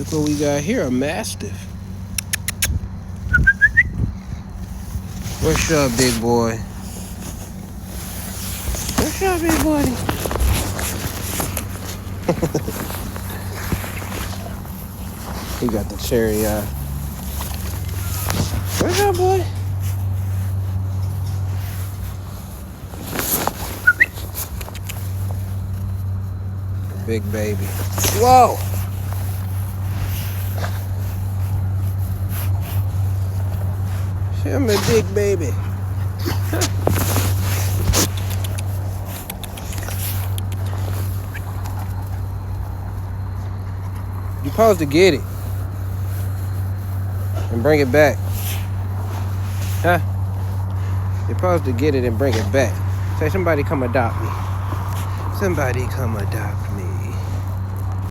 Look what we got here, a Mastiff. What's up, big boy? What's up, big buddy? He got the cherry eye. What's up, boy? Big baby. Whoa! I'm a big baby. You supposed to get it and bring it back. Huh? You're supposed to get it and bring it back. Say, somebody come adopt me. Somebody come adopt me.